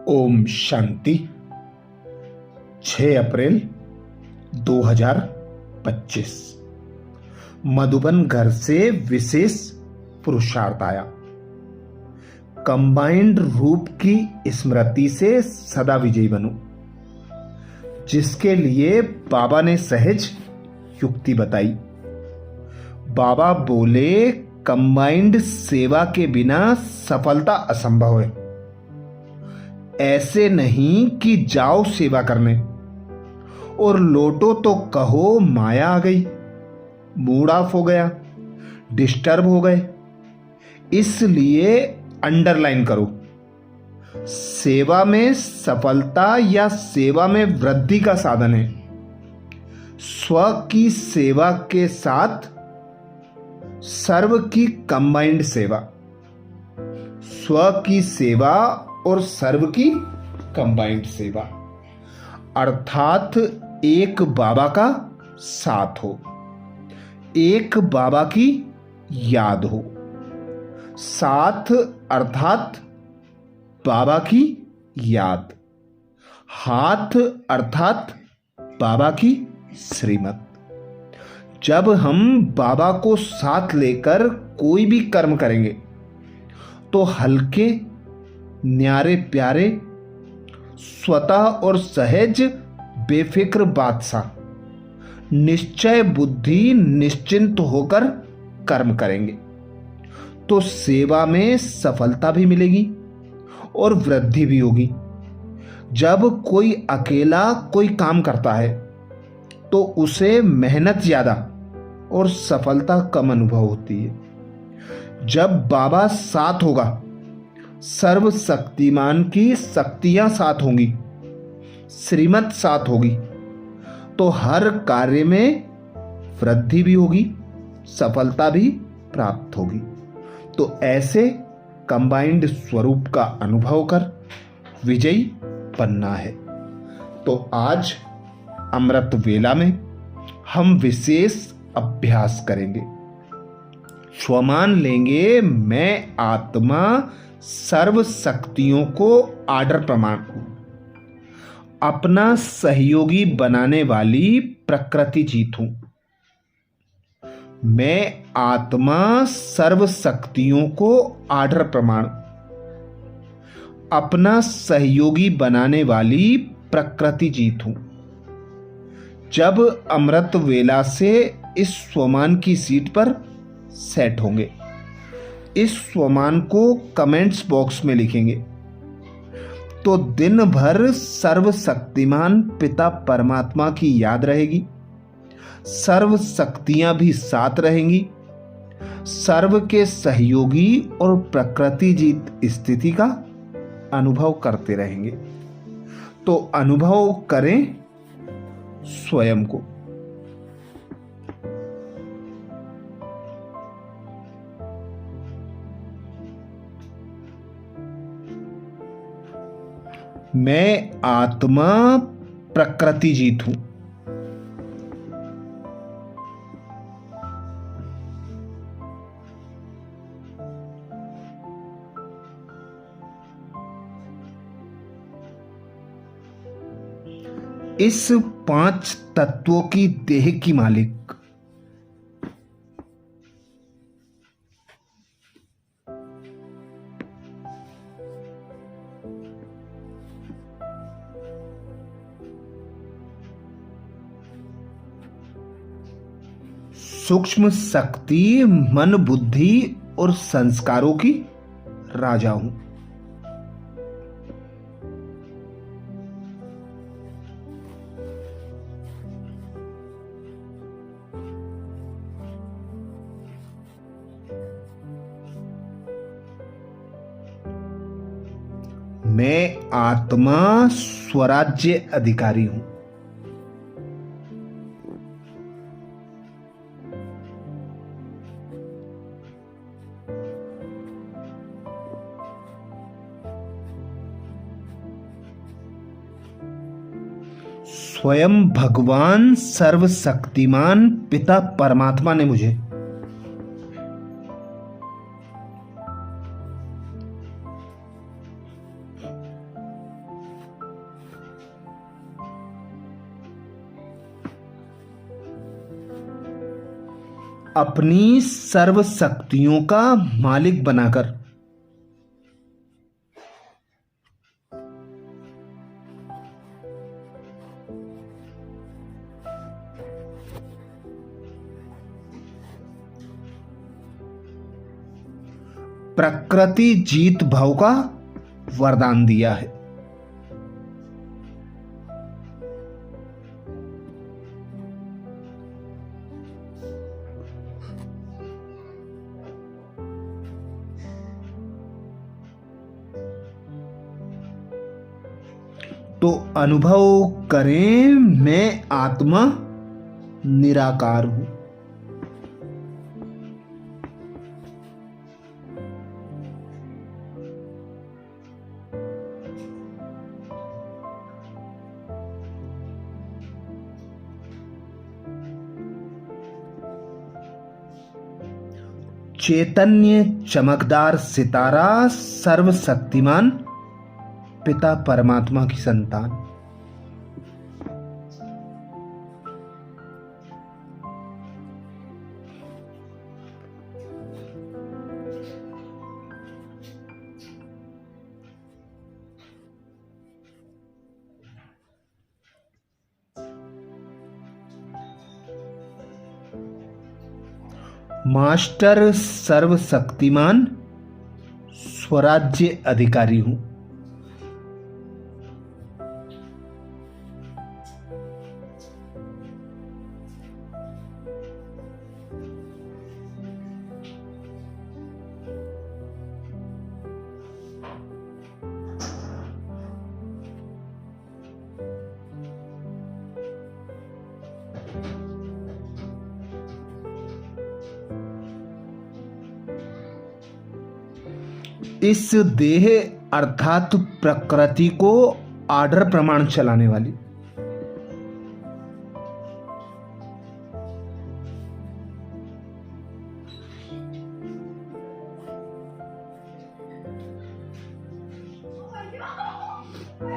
ओम शांति। 6 अप्रैल 2025 मधुबन घर से विशेष पुरुषार्थ आया। कंबाइंड रूप की स्मृति से सदा विजयी बनो, जिसके लिए बाबा ने सहज युक्ति बताई। बाबा बोले, कंबाइंड सेवा के बिना सफलता असंभव है। ऐसे नहीं कि जाओ सेवा करने और लौटो तो कहो माया आ गई, मूड ऑफ हो गया, डिस्टर्ब हो गए। इसलिए अंडरलाइन करो, सेवा में सफलता या सेवा में वृद्धि का साधन है स्व की सेवा के साथ सर्व की कंबाइंड सेवा। स्व की सेवा और सर्व की कंबाइंड सेवा, अर्थात एक बाबा का साथ हो, एक बाबा की याद हो। साथ अर्थात बाबा की याद, हाथ अर्थात बाबा की श्रीमत। जब हम बाबा को साथ लेकर कोई भी कर्म करेंगे तो हल्के, न्यारे प्यारे, स्वतः और सहज बेफिक्र बादशाह, निश्चय बुद्धि निश्चिंत होकर कर्म करेंगे तो सेवा में सफलता भी मिलेगी और वृद्धि भी होगी। जब कोई अकेला कोई काम करता है तो उसे मेहनत ज्यादा और सफलता कम अनुभव होती है। जब बाबा साथ होगा, सर्वशक्तिमान की शक्तियां साथ होंगी, श्रीमत साथ होगी, तो हर कार्य में वृद्धि भी होगी, सफलता भी प्राप्त होगी। तो ऐसे कंबाइंड स्वरूप का अनुभव कर विजयी बनना है। तो आज अमृत वेला में हम विशेष अभ्यास करेंगे। स्वमान लेंगे, मैं आत्मा सर्व शक्तियों को आर्डर प्रमाण हूं। अपना सहयोगी बनाने वाली प्रकृति जीत हूं। मैं आत्मा सर्व शक्तियों को आर्डर प्रमाण, अपना सहयोगी बनाने वाली प्रकृति जीत हूं। जब अमृत वेला से इस स्वमान की सीट पर सेट होंगे, इस स्वमान को कमेंट्स बॉक्स में लिखेंगे तो दिन भर सर्वशक्तिमान पिता परमात्मा की याद रहेगी, सर्व शक्तियां भी साथ रहेंगी, सर्व के सहयोगी और प्रकृति जीत स्थिति का अनुभव करते रहेंगे। तो अनुभव करें स्वयं को। मैं आत्मा प्रकृति जीत हूं। इस 5 तत्वों की देह की मालिक, सूक्ष्म शक्ति, मन, बुद्धि और संस्कारों की राजा हूं। मैं आत्मा स्वराज्य अधिकारी हूं। स्वयं भगवान सर्वशक्तिमान पिता परमात्मा ने मुझे अपनी सर्व शक्तियों का मालिक बनाकर प्रकृति जीत भाव का वरदान दिया है। तो अनुभव करें, मैं आत्मा निराकार हूं। चैतन्य चमकदार सितारा सर्वशक्तिमान पिता परमात्मा की संतान। मास्टर सर्वशक्तिमान स्वराज्य अधिकारी हूं। इस देह अर्थात प्रकृति को आर्डर प्रमाण चलाने वाली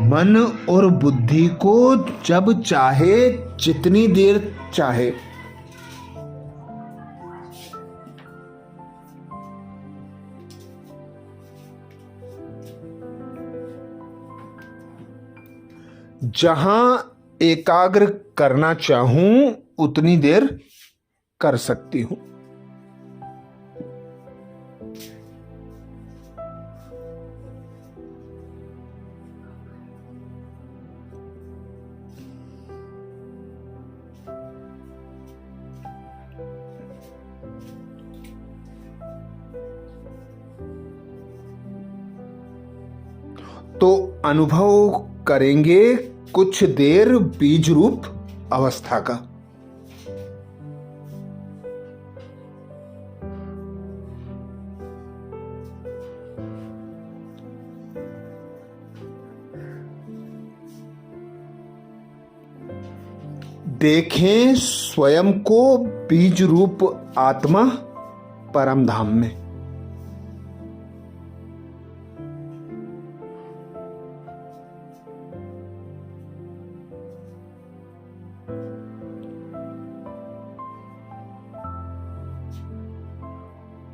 मन और बुद्धि को जब चाहे जितनी देर चाहे जहां एकाग्र करना चाहूं उतनी देर कर सकती हूं। तो अनुभव करेंगे कुछ देर बीज रूप अवस्था का। देखें स्वयं को बीज रूप आत्मा परम धाम में।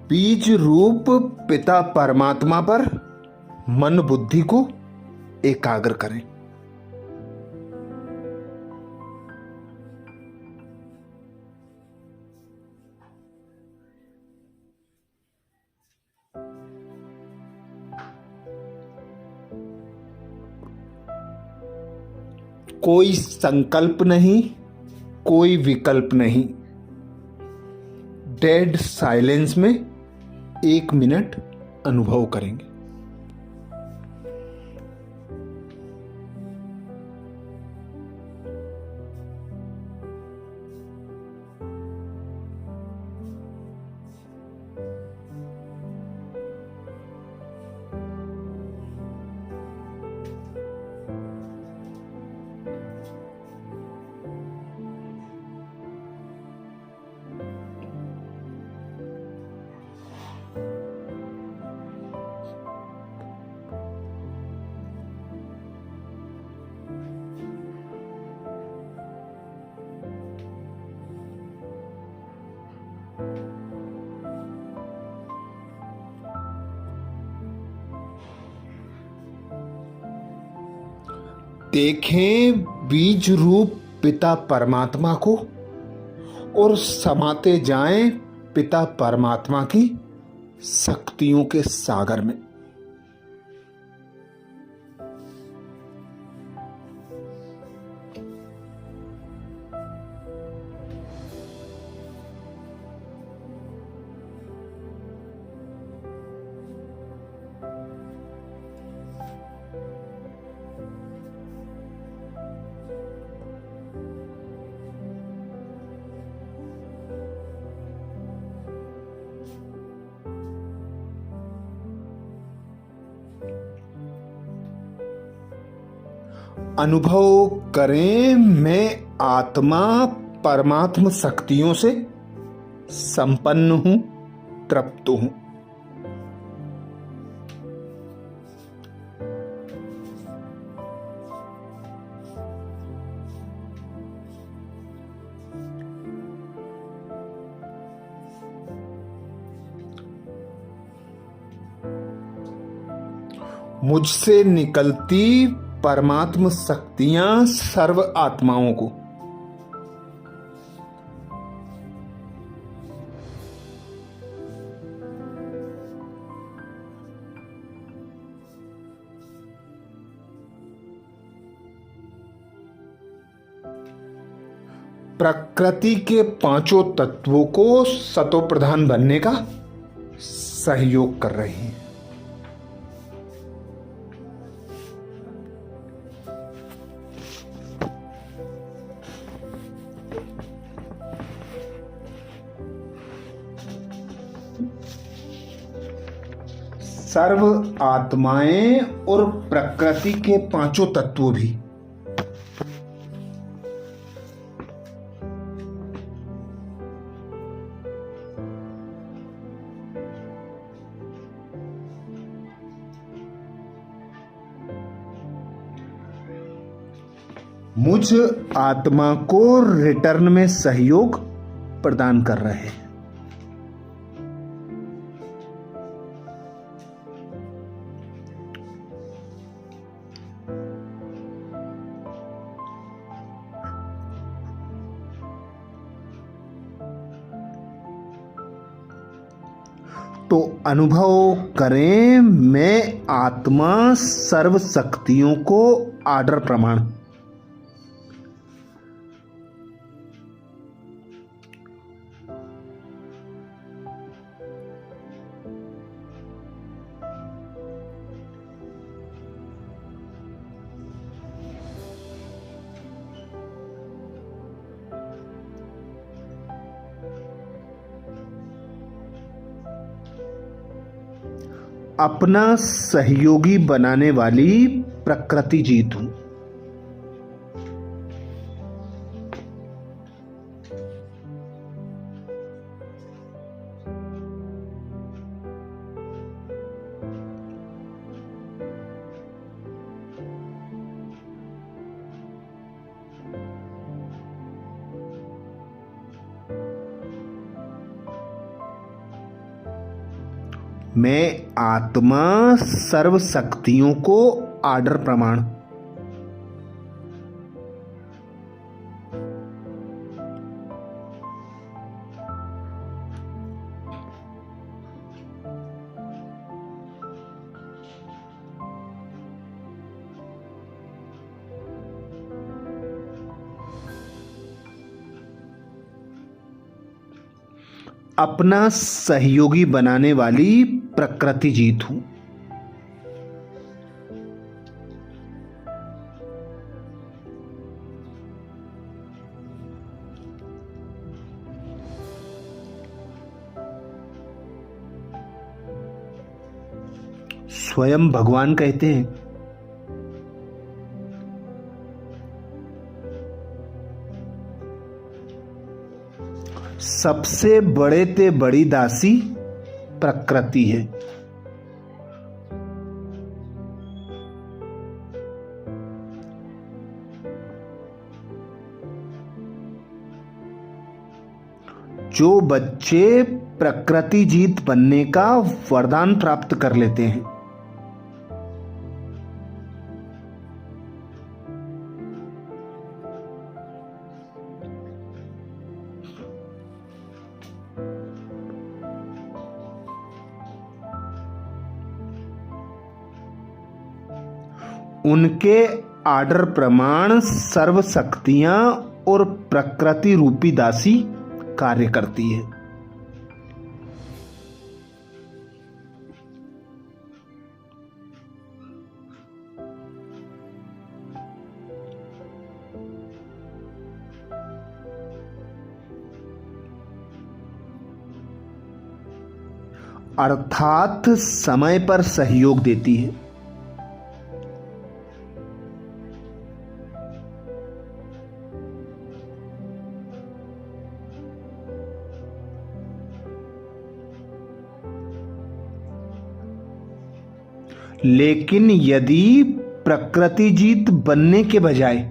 बीज रूप पिता परमात्मा पर मन बुद्धि को एकाग्र करें। कोई संकल्प नहीं, कोई विकल्प नहीं। डेड साइलेंस में 1 मिनट अनुभव करेंगे। देखें बीज रूप पिता परमात्मा को और समाते जाएं पिता परमात्मा की शक्तियों के सागर में। अनुभव करें मैं आत्मा परमात्म शक्तियों से संपन्न हूं, तृप्त हूं। मुझसे निकलती परमात्म शक्तियां सर्व आत्माओं को प्रकृति के पांचों तत्वों को सतो प्रधान बनने का सहयोग कर रही हैं। सर्व आत्माएं और प्रकृति के पांचों तत्व भी मुझ आत्मा को रिटर्न में सहयोग प्रदान कर रहे हैं। तो अनुभव करें मैं आत्मा सर्व शक्तियों को आर्डर प्रमाण अपना सहयोगी बनाने वाली प्रकृति जीत हूं। मैं आत्मा सर्व शक्तियों को आर्डर प्रमाण अपना सहयोगी बनाने वाली प्रकृति जीत हूं। स्वयं भगवान कहते हैं सबसे बड़े ते बड़ी दासी प्रकृति है। जो बच्चे प्रकृति जीत बनने का वरदान प्राप्त कर लेते हैं उनके आर्डर प्रमाण सर्व शक्तियां और प्रकृति रूपी दासी कार्य करती है। अर्थात समय पर सहयोग देती है। लेकिन यदि प्रकृति जीत बनने के बजाय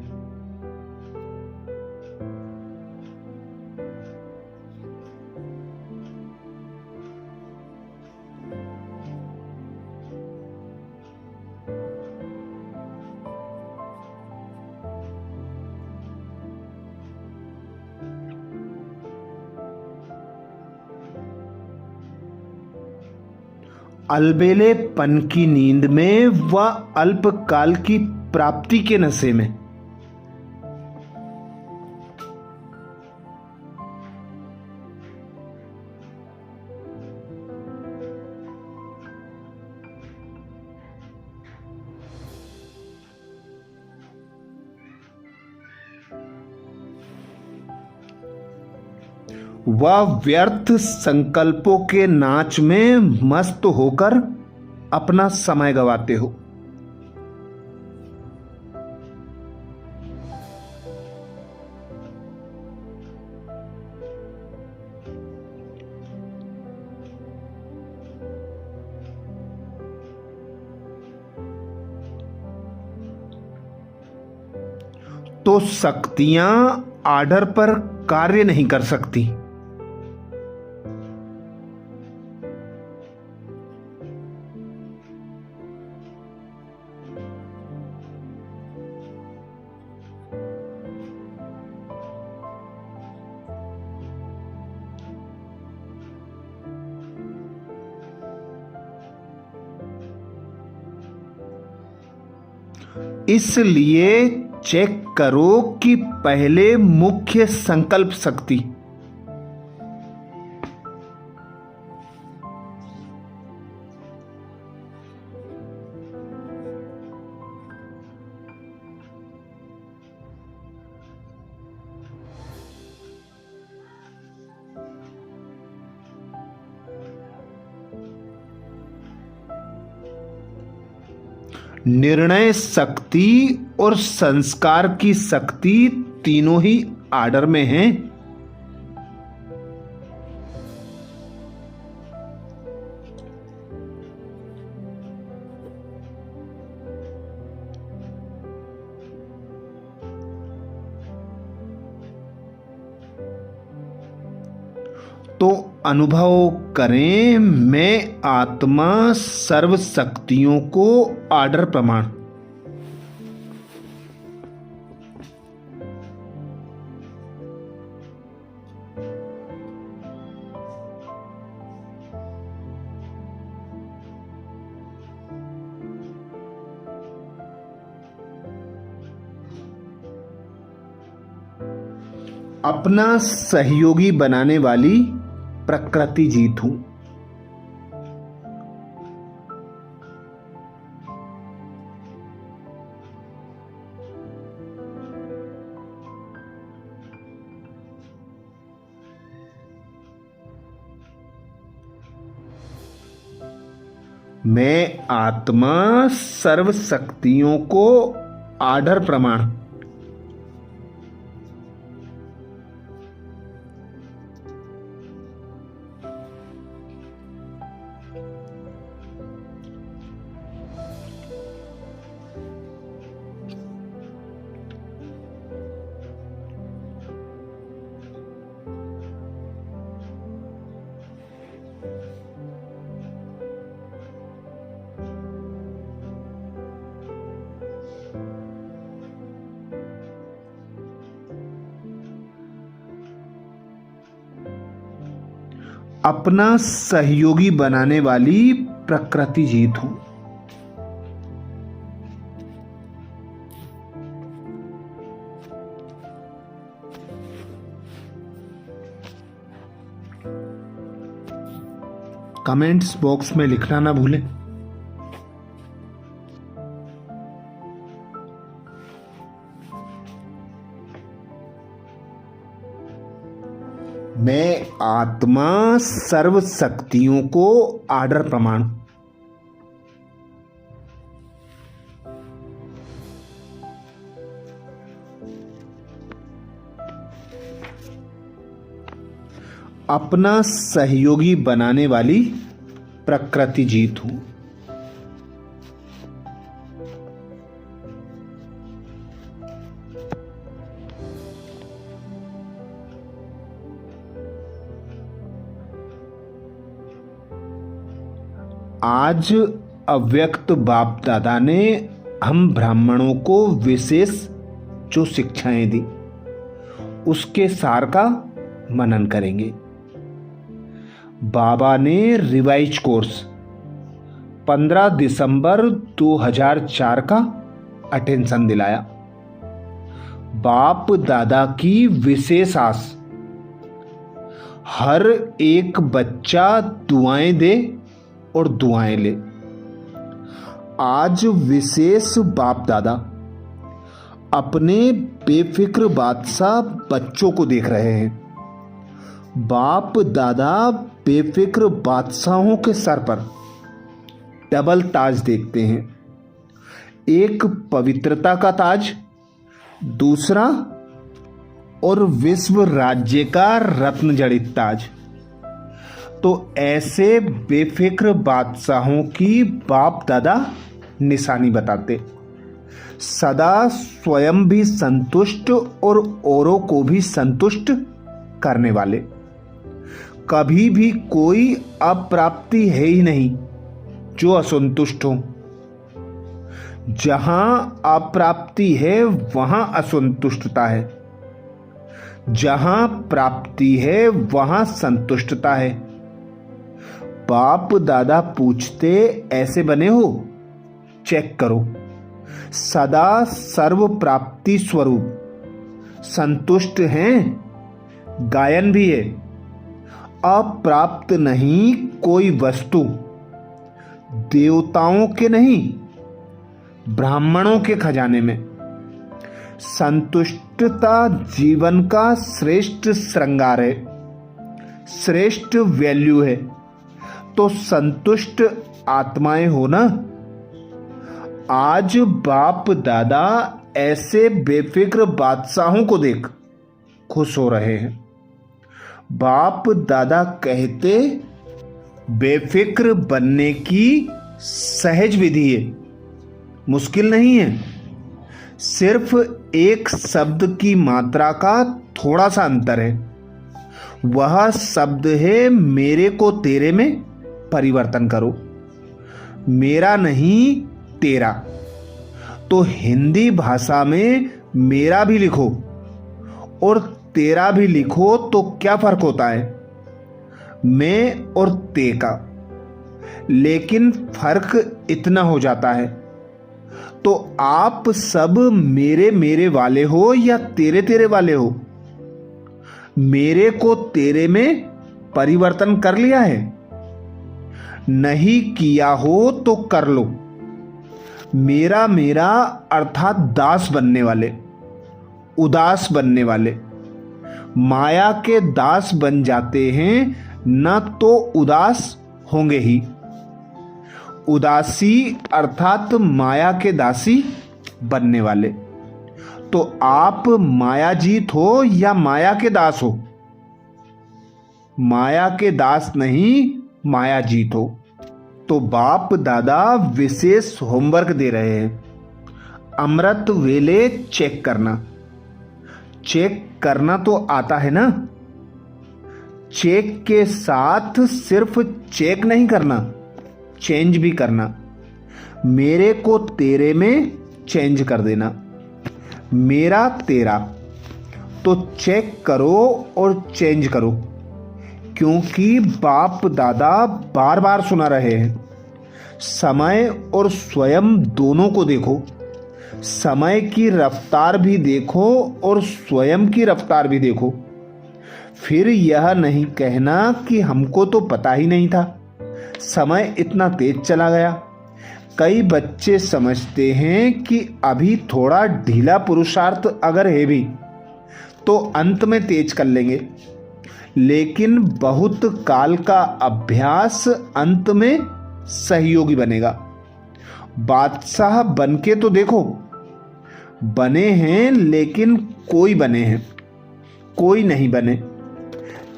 अलबेलेपन की नींद में व अल्पकाल की प्राप्ति के नशे में वह व्यर्थ संकल्पों के नाच में मस्त होकर अपना समय गंवाते हो। तो शक्तियां आर्डर पर कार्य नहीं कर सकती। इसलिए चेक करो कि पहले मुख्य संकल्प शक्ति निर्णय शक्ति और संस्कार की शक्ति तीनों ही आर्डर में हैं। तो अनुभव करें, मैं आत्मा सर्व शक्तियों को आर्डर प्रमाण अपना सहयोगी बनाने वाली प्रकृति जीत हूं। मैं आत्मा सर्व शक्तियों को आर्डर प्रमाण अपना सहयोगी बनाने वाली प्रकृति जीत हूं। कमेंट्स बॉक्स में लिखना ना भूलें। मैं आत्मा सर्व शक्तियों को आर्डर प्रमाण। अपना सहयोगी बनाने वाली प्रकृति जीत हूं। आज अव्यक्त बाप दादा ने हम ब्राह्मणों को विशेष जो शिक्षाएं दी उसके सार का मनन करेंगे। बाबा ने रिवाइज कोर्स 15 दिसंबर 2004 का अटेंशन दिलाया। बाप दादा की विशेष आस, हर एक बच्चा दुआएं दे और दुआएं ले। आज विशेष बाप दादा अपने बेफिक्र बादशाह बच्चों को देख रहे हैं। बाप दादा बेफिक्र बादशाहों के सर पर डबल ताज देखते हैं, एक पवित्रता का ताज, दूसरा और विश्व राज्य का रत्न जड़ित ताज। तो ऐसे बेफिक्र बादशाहों की बाप दादा निशानी बताते, सदा स्वयं भी संतुष्ट और औरों को भी संतुष्ट करने वाले। कभी भी कोई अप्राप्ति है ही नहीं जो असंतुष्ट हो। जहां अप्राप्ति है वहां असंतुष्टता है, जहां प्राप्ति है वहां संतुष्टता है। बाप दादा पूछते, ऐसे बने हो? चेक करो। सदा सर्व प्राप्ति स्वरूप संतुष्ट हैं, गायन भी है। अप्राप्त नहीं कोई वस्तु, देवताओं के नहीं ब्राह्मणों के खजाने में। संतुष्टता जीवन का श्रेष्ठ श्रृंगार है, श्रेष्ठ वैल्यू है। तो संतुष्ट आत्माएं हो ना। आज बाप दादा ऐसे बेफिक्र बादशाहों को देख खुश हो रहे हैं। बाप दादा कहते, बेफिक्र बनने की सहज विधि है, मुश्किल नहीं है। सिर्फ एक शब्द की मात्रा का थोड़ा सा अंतर है। वह शब्द है, मेरे को तेरे में परिवर्तन करो। मेरा नहीं तेरा। तो हिंदी भाषा में मेरा भी लिखो और तेरा भी लिखो तो क्या फर्क होता है? मैं और ते का। लेकिन फर्क इतना हो जाता है। तो आप सब मेरे मेरे वाले हो या तेरे तेरे वाले हो? मेरे को तेरे में परिवर्तन कर लिया है? नहीं किया हो तो कर लो। मेरा मेरा अर्थात दास बनने वाले, उदास बनने वाले। माया के दास बन जाते हैं, न तो उदास होंगे ही। उदासी अर्थात माया के दासी बनने वाले। तो आप मायाजीत हो या माया के दास हो? माया के दास नहीं, मायाजीत हो। तो बाप दादा विशेष होमवर्क दे रहे हैं। अमृत वेले चेक करना। चेक करना तो आता है ना। चेक के साथ सिर्फ चेक नहीं करना, चेंज भी करना। मेरे को तेरे में चेंज कर देना, मेरा तेरा। तो चेक करो और चेंज करो, क्योंकि बाप दादा बार बार सुना रहे हैं। समय और स्वयं दोनों को देखो। समय की रफ्तार भी देखो और स्वयं की रफ्तार भी देखो। फिर यह नहीं कहना कि हमको तो पता ही नहीं था, समय इतना तेज चला गया। कई बच्चे समझते हैं कि अभी थोड़ा ढीला पुरुषार्थ अगर है भी तो अंत में तेज कर लेंगे, लेकिन बहुत काल का अभ्यास अंत में सहयोगी बनेगा। बादशाह बनके तो देखो, बने हैं लेकिन कोई बने हैं, कोई नहीं बने।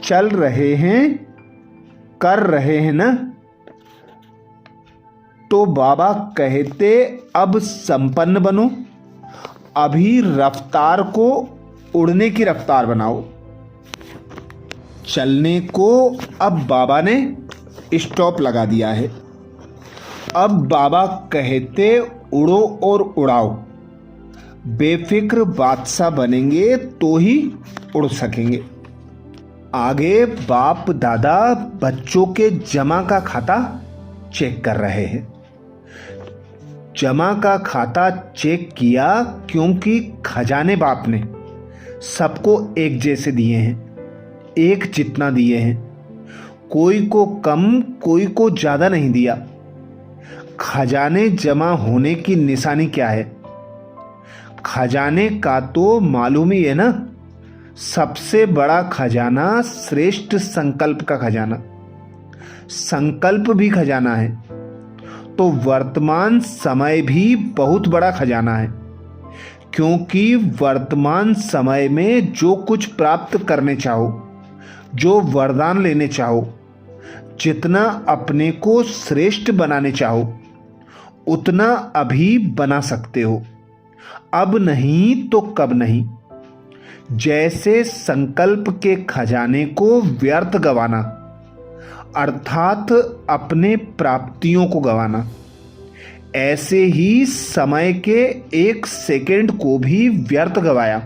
चल रहे हैं, कर रहे हैं ना। तो बाबा कहते अब संपन्न बनो, अभी रफ्तार को उड़ने की रफ्तार बनाओ। चलने को अब बाबा ने स्टॉप लगा दिया है। अब बाबा कहते उड़ो और उड़ाओ। बेफिक्र बादशाह बनेंगे तो ही उड़ सकेंगे। आगे बाप दादा बच्चों के जमा का खाता चेक कर रहे हैं। जमा का खाता चेक किया क्योंकि खजाने बाप ने सबको एक जैसे दिए हैं, एक जितना दिए हैं। कोई को कम, कोई को ज्यादा नहीं दिया। खजाने जमा होने की निशानी क्या है? खजाने का तो मालूम ही है ना। सबसे बड़ा खजाना श्रेष्ठ संकल्प का खजाना। संकल्प भी खजाना है तो वर्तमान समय भी बहुत बड़ा खजाना है, क्योंकि वर्तमान समय में जो कुछ प्राप्त करने चाहो, जो वरदान लेने चाहो, जितना अपने को श्रेष्ठ बनाने चाहो, उतना अभी बना सकते हो। अब नहीं तो कब नहीं। जैसे संकल्प के खजाने को व्यर्थ गवाना अर्थात अपने प्राप्तियों को गवाना, ऐसे ही समय के एक सेकंड को भी व्यर्थ गवाया,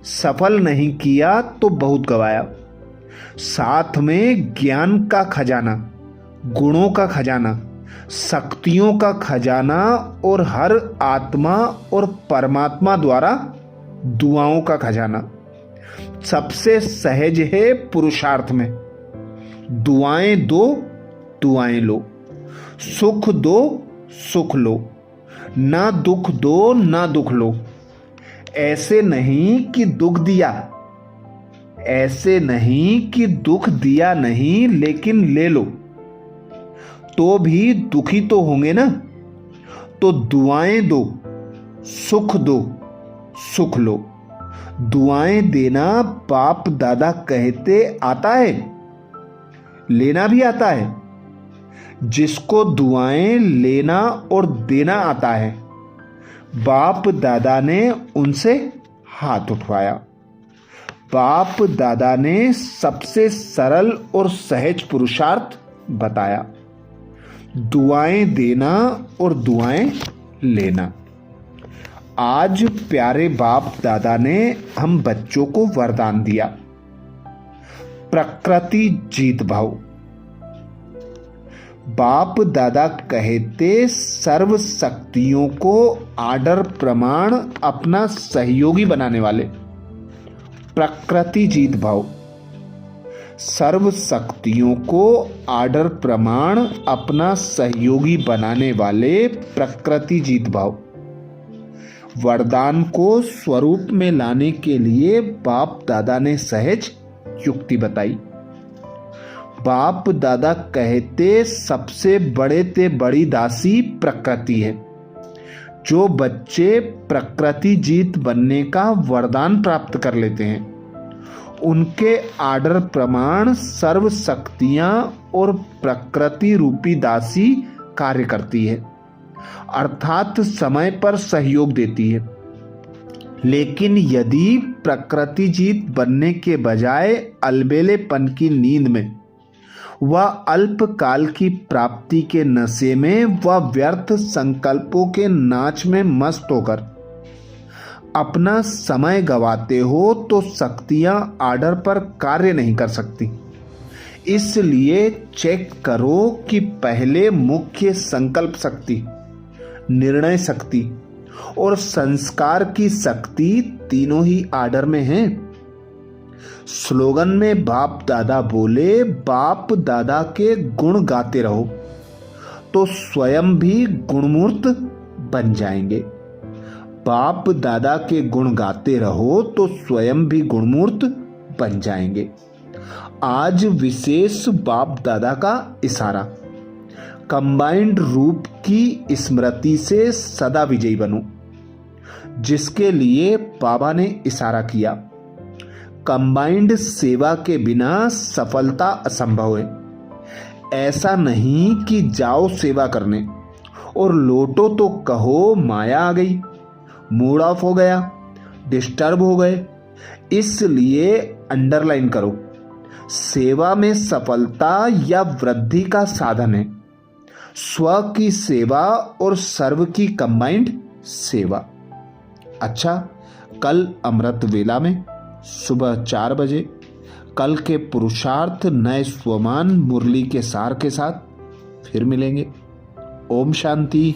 सफल नहीं किया तो बहुत गवाया। साथ में ज्ञान का खजाना, गुणों का खजाना, शक्तियों का खजाना और हर आत्मा और परमात्मा द्वारा दुआओं का खजाना। सबसे सहज है पुरुषार्थ में। दुआएं दो, दुआएं लो। सुख दो, सुख लो। ना दुख दो, ना दुख लो। ऐसे नहीं कि दुख दिया, ऐसे नहीं कि दुख दिया नहीं, लेकिन ले लो तो भी दुखी तो होंगे ना। तो दुआएं दो, सुख दो, सुख लो। दुआएं देना बाप दादा कहते आता है, लेना भी आता है। जिसको दुआएं लेना और देना आता है, बाप दादा ने उनसे हाथ उठवाया। बाप दादा ने सबसे सरल और सहज पुरुषार्थ बताया, दुआएं देना और दुआएं लेना। आज प्यारे बाप दादा ने हम बच्चों को वरदान दिया, प्रकृति जीत भाव। बाप दादा कहते सर्व शक्तियों को आदर प्रमाण अपना सहयोगी बनाने वाले, प्रकृति जीत भाव। सर्व शक्तियों को आदर प्रमाण अपना सहयोगी बनाने वाले, प्रकृति जीत भाव। वरदान को स्वरूप में लाने के लिए बाप दादा ने सहज युक्ति बताई। बाप दादा कहते सबसे बड़े ते बड़ी दासी प्रकृति है। जो बच्चे प्रकृति जीत बनने का वरदान प्राप्त कर लेते हैं, उनके आदर प्रमाण सर्व शक्तियां और प्रकृति रूपी दासी कार्य करती है, अर्थात समय पर सहयोग देती है। लेकिन यदि प्रकृति जीत बनने के बजाय अलबेलेपन की नींद में व अल्पकाल की प्राप्ति के नशे में व व्यर्थ संकल्पों के नाच में मस्त होकर अपना समय गवाते हो, तो शक्तियां आर्डर पर कार्य नहीं कर सकती। इसलिए चेक करो कि पहले मुख्य संकल्प शक्ति, निर्णय शक्ति और संस्कार की शक्ति तीनों ही आर्डर में हैं। स्लोगन में बाप दादा बोले, बाप दादा के गुण गाते रहो तो स्वयं भी गुणमूर्त बन जाएंगे। बाप दादा के गुण गाते रहो तो स्वयं भी गुणमूर्त बन जाएंगे। आज विशेष बाप दादा का इशारा, कंबाइंड रूप की स्मृति से सदा विजयी बनो, जिसके लिए बाबा ने इशारा किया। कंबाइंड सेवा के बिना सफलता असंभव है। ऐसा नहीं कि जाओ सेवा करने और लौटो तो कहो माया आ गई, मूड ऑफ हो गया, डिस्टर्ब हो गए। इसलिए अंडरलाइन करो, सेवा में सफलता या वृद्धि का साधन है स्व की सेवा और सर्व की कंबाइंड सेवा। अच्छा, कल अमृत वेला में सुबह 4 बजे कल के पुरुषार्थ नए स्वमान मुरली के सार के साथ फिर मिलेंगे। ओम शांति।